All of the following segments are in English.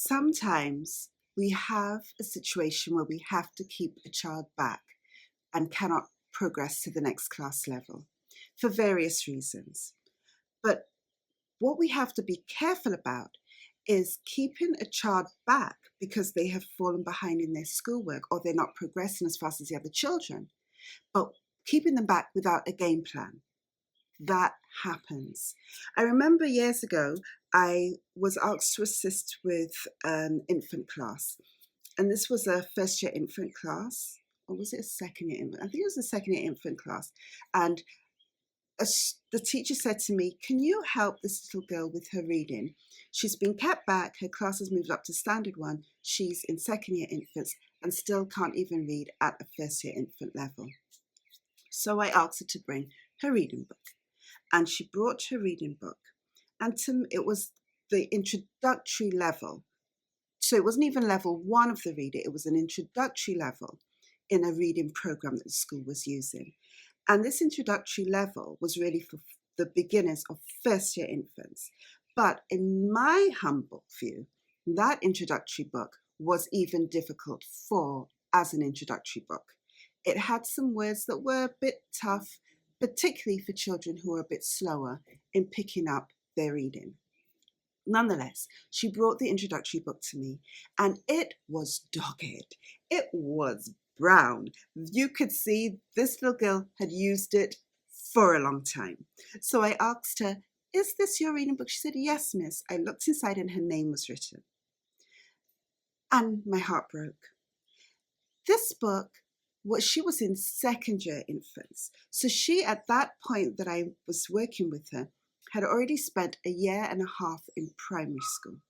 Sometimes we have a situation where we have to keep a child back and cannot progress to the next class level for various reasons. But what we have to be careful about is keeping a child back because they have fallen behind in their schoolwork or they're not progressing as fast as the other children, but keeping them back without a game plan. That happens. I remember years ago, I was asked to assist with an infant class, and this was a first year infant class, or was it a second year infant? I think it was a second year infant class. And the teacher said to me, "Can you help this little girl with her reading? She's been kept back, her class has moved up to standard one, she's in second year infants and still can't even read at a first year infant level." So I asked her to bring her reading book. And she brought her reading book. And it was the introductory level. So it wasn't even level one of the reader, it was an introductory level in a reading program that the school was using. And this introductory level was really for the beginners of first year infants. But in my humble view, that introductory book was even difficult as an introductory book. It had some words that were a bit tough, particularly for children who are a bit slower in picking up their reading. Nonetheless, she brought the introductory book to me, and it was dogged. It was brown. You could see this little girl had used it for a long time. So I asked her, "Is this your reading book?" She said, "Yes, miss." I looked inside and her name was written. And my heart broke. This book, she was in second year infants. So she, at that point that I was working with her, had already spent a year and a half in primary school.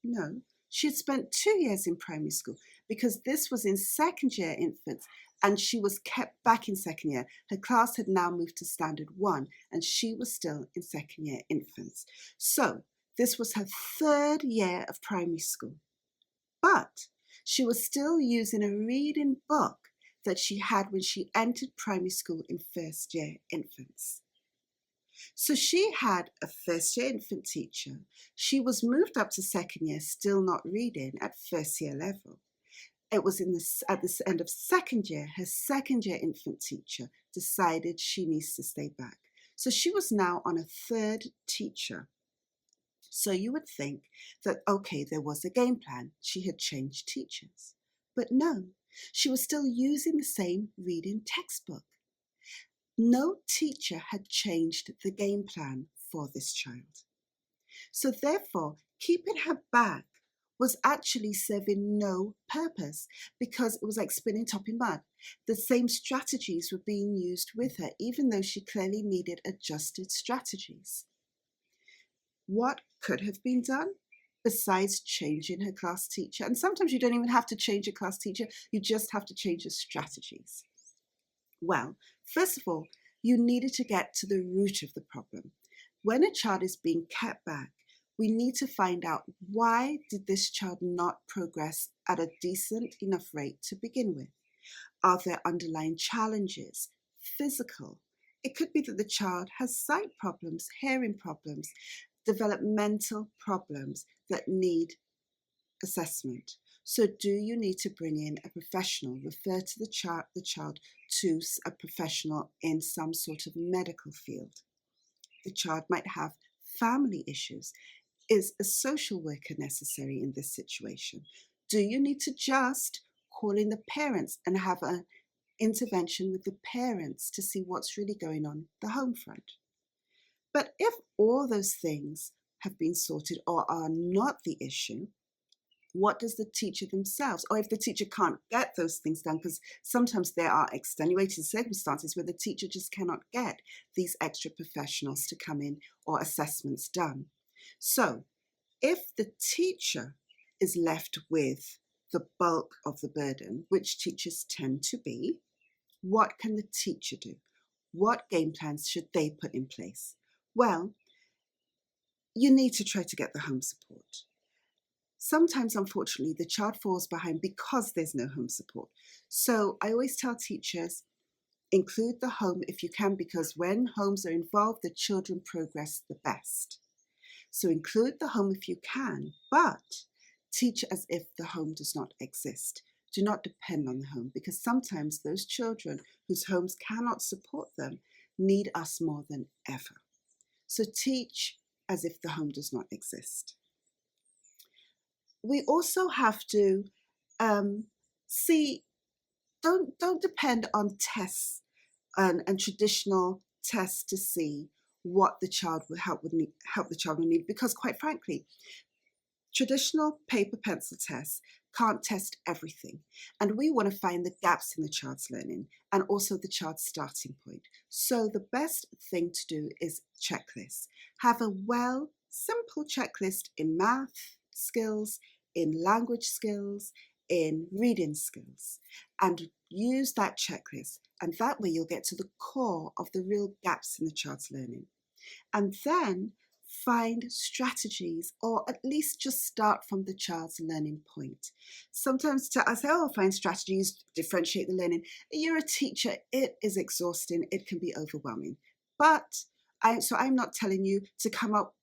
No, she had spent 2 years in primary school because this was in second year infants and she was kept back in second year. Her class had now moved to standard one and she was still in second year infants. So this was her third year of primary school. But she was still using a reading book that she had when she entered primary school in first year infants. So she had a first year infant teacher. She was moved up to second year, still not reading at first year level. It was at the end of second year, her second year infant teacher decided she needs to stay back. So she was now on a third teacher. So you would think that, okay, there was a game plan. She had changed teachers. But no, she was still using the same reading textbook. No teacher had changed the game plan for this child. So therefore, keeping her back was actually serving no purpose because it was like spinning top in mud. The same strategies were being used with her, even though she clearly needed adjusted strategies. What could have been done besides changing her class teacher? And sometimes you don't even have to change a class teacher, you just have to change the strategies. Well, first of all, you needed to get to the root of the problem. When a child is being kept back, we need to find out, why did this child not progress at a decent enough rate to begin with? Are there underlying challenges, physical? It could be that the child has sight problems, hearing problems, developmental problems that need assessment. So do you need to bring in a professional, refer to the child to a professional in some sort of medical field? The child might have family issues. Is a social worker necessary in this situation? Do you need to just call in the parents and have an intervention with the parents to see what's really going on the home front? But if all those things have been sorted or are not the issue, what does the teacher themselves, or if the teacher can't get those things done, because sometimes there are extenuating circumstances where the teacher just cannot get these extra professionals to come in or assessments done. So if the teacher is left with the bulk of the burden, which teachers tend to be, what can the teacher do? What game plans should they put in place? Well, you need to try to get the home support. Sometimes, unfortunately, the child falls behind because there's no home support. So I always tell teachers, include the home if you can, because when homes are involved, the children progress the best. So include the home if you can, but teach as if the home does not exist. Do not depend on the home, because sometimes those children whose homes cannot support them need us more than ever. So teach as if the home does not exist. We also have to don't depend on tests and traditional tests to see what the child will help the child will need, because quite frankly, traditional paper pencil tests can't test everything, and we want to find the gaps in the child's learning and also the child's starting point. So the best thing to do is checklists. Have a simple checklist in math skills, in language skills, in reading skills, and use that checklist, and that way you'll get to the core of the real gaps in the child's learning. And then find strategies, or at least just start from the child's learning point. Sometimes I say, find strategies, differentiate the learning. You're a teacher, it is exhausting, it can be overwhelming. But I'm not telling you to come up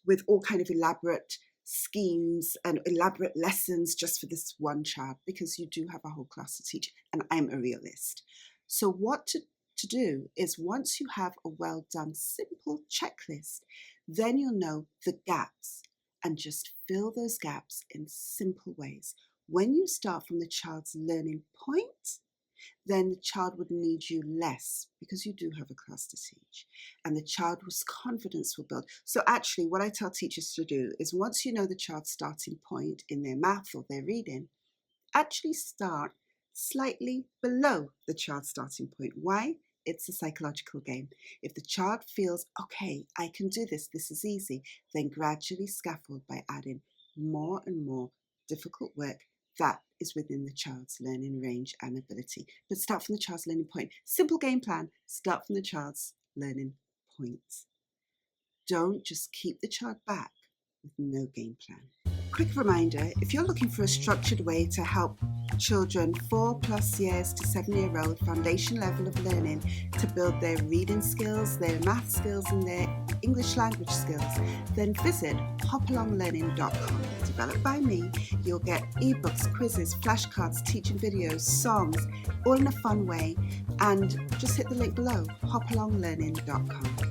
with all kind of elaborate schemes and elaborate lessons just for this one child, because you do have a whole class to teach, and I'm a realist. So what to do is, once you have a well done simple checklist, then you'll know the gaps and just fill those gaps in simple ways. When you start from the child's learning point, then the child would need you less, because you do have a class to teach, and the child's confidence will build. So actually what I tell teachers to do is, once you know the child's starting point in their math or their reading, actually start slightly below the child's starting point. Why? It's a psychological game. If the child feels, okay, I can do this, this is easy, then gradually scaffold by adding more and more difficult work that is within the child's learning range and ability. But start from the child's learning point. Simple game plan, start from the child's learning point. Don't just keep the child back with no game plan. Quick reminder, if you're looking for a structured way to help children 4+ years to 7-year-old foundation level of learning to build their reading skills, their math skills, and their English language skills, then visit hopalonglearning.com. Developed by me, you'll get ebooks, quizzes, flashcards, teaching videos, songs, all in a fun way, and just hit the link below, hopalonglearning.com.